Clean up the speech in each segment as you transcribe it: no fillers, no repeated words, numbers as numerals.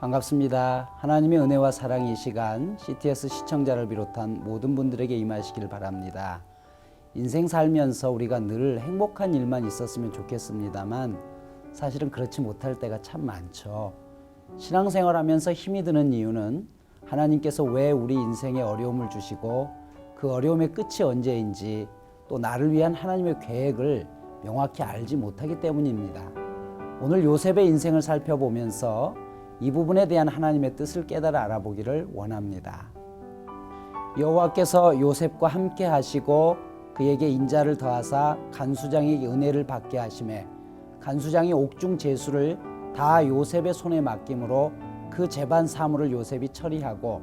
반갑습니다. 하나님의 은혜와 사랑이 이 시간 CTS 시청자를 비롯한 모든 분들에게 임하시길 바랍니다. 인생 살면서 우리가 늘 행복한 일만 있었으면 좋겠습니다만 사실은 그렇지 못할 때가 참 많죠. 신앙생활하면서 힘이 드는 이유는 하나님께서 왜 우리 인생에 어려움을 주시고 그 어려움의 끝이 언제인지 또 나를 위한 하나님의 계획을 명확히 알지 못하기 때문입니다. 오늘 요셉의 인생을 살펴보면서 이 부분에 대한 하나님의 뜻을 깨달아 알아보기를 원합니다. 여호와께서 요셉과 함께 하시고 그에게 인자를 더하사 간수장에게 은혜를 받게 하시매 간수장이 옥중 제수를 다 요셉의 손에 맡김으로 그 재반 사물을 요셉이 처리하고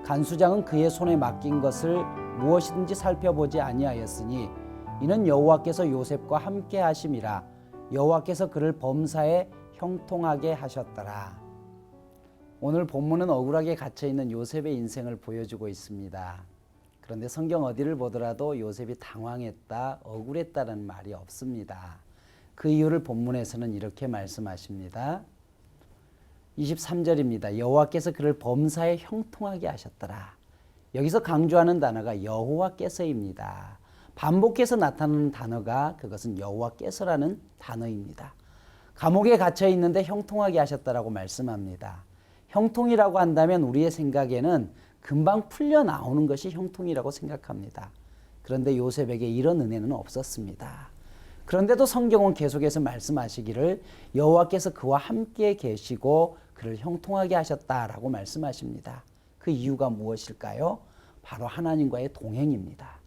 간수장은 그의 손에 맡긴 것을 무엇이든지 살펴보지 아니하였으니 이는 여호와께서 요셉과 함께 하심이라. 여호와께서 그를 범사에 형통하게 하셨더라. 오늘 본문은 억울하게 갇혀있는 요셉의 인생을 보여주고 있습니다. 그런데 성경 어디를 보더라도 요셉이 당황했다, 억울했다는 말이 없습니다. 그 이유를 본문에서는 이렇게 말씀하십니다. 23절입니다. 여호와께서 그를 범사에 형통하게 하셨더라. 여기서 강조하는 단어가 여호와께서입니다. 반복해서 나타나는 단어가 그것은 여호와께서라는 단어입니다. 감옥에 갇혀 있는데 형통하게 하셨다라고 말씀합니다. 형통이라고 한다면 우리의 생각에는 금방 풀려 나오는 것이 형통이라고 생각합니다. 그런데 요셉에게 이런 은혜는 없었습니다. 그런데도 성경은 계속해서 말씀하시기를 여호와께서 그와 함께 계시고 그를 형통하게 하셨다라고 말씀하십니다. 그 이유가 무엇일까요? 바로 하나님과의 동행입니다.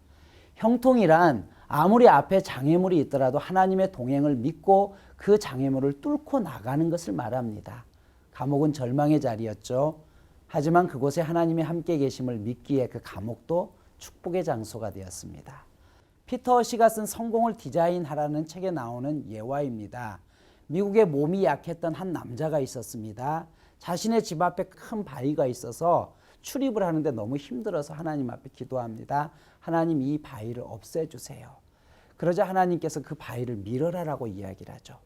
형통이란 아무리 앞에 장애물이 있더라도 하나님의 동행을 믿고 그 장애물을 뚫고 나가는 것을 말합니다. 감옥은 절망의 자리였죠. 하지만 그곳에 하나님이 함께 계심을 믿기에 그 감옥도 축복의 장소가 되었습니다. 피터 허시가 쓴 성공을 디자인하라는 책에 나오는 예화입니다. 미국에 몸이 약했던 한 남자가 있었습니다. 자신의 집 앞에 큰 바위가 있어서 출입을 하는데 너무 힘들어서 하나님 앞에 기도합니다. 하나님, 이 바위를 없애주세요. 그러자 하나님께서 그 바위를 밀어라라고 이야기를 하죠.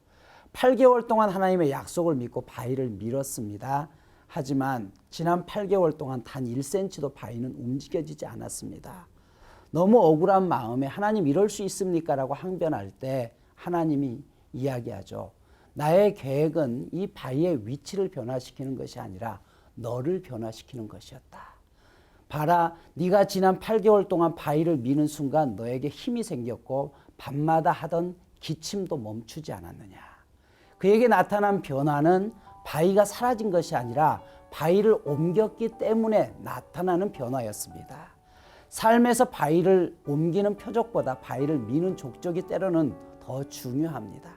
8개월 동안 하나님의 약속을 믿고 바위를 밀었습니다. 하지만 지난 8개월 동안 단 1cm도 바위는 움직여지지 않았습니다. 너무 억울한 마음에 하나님 이럴 수 있습니까? 라고 항변할 때 하나님이 이야기하죠. 나의 계획은 이 바위의 위치를 변화시키는 것이 아니라 너를 변화시키는 것이었다. 봐라, 네가 지난 8개월 동안 바위를 미는 순간 너에게 힘이 생겼고 밤마다 하던 기침도 멈추지 않았느냐. 그에게 나타난 변화는 바위가 사라진 것이 아니라 바위를 옮겼기 때문에 나타나는 변화였습니다. 삶에서 바위를 옮기는 표적보다 바위를 미는 족적이 때로는 더 중요합니다.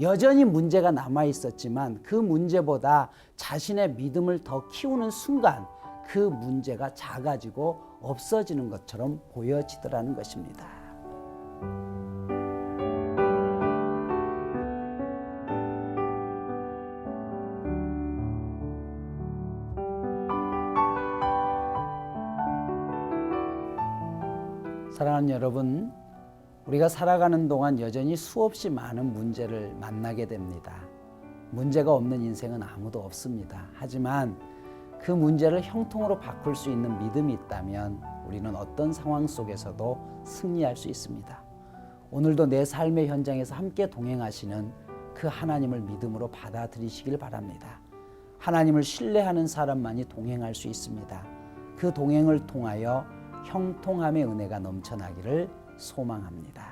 여전히 문제가 남아 있었지만 그 문제보다 자신의 믿음을 더 키우는 순간 그 문제가 작아지고 없어지는 것처럼 보여지더라는 것입니다. 사랑하는 여러분, 우리가 살아가는 동안 여전히 수없이 많은 문제를 만나게 됩니다. 문제가 없는 인생은 아무도 없습니다. 하지만 그 문제를 형통으로 바꿀 수 있는 믿음이 있다면 우리는 어떤 상황 속에서도 승리할 수 있습니다. 오늘도 내 삶의 현장에서 함께 동행하시는 그 하나님을 믿음으로 받아들이시길 바랍니다. 하나님을 신뢰하는 사람만이 동행할 수 있습니다. 그 동행을 통하여 형통함의 은혜가 넘쳐나기를 소망합니다.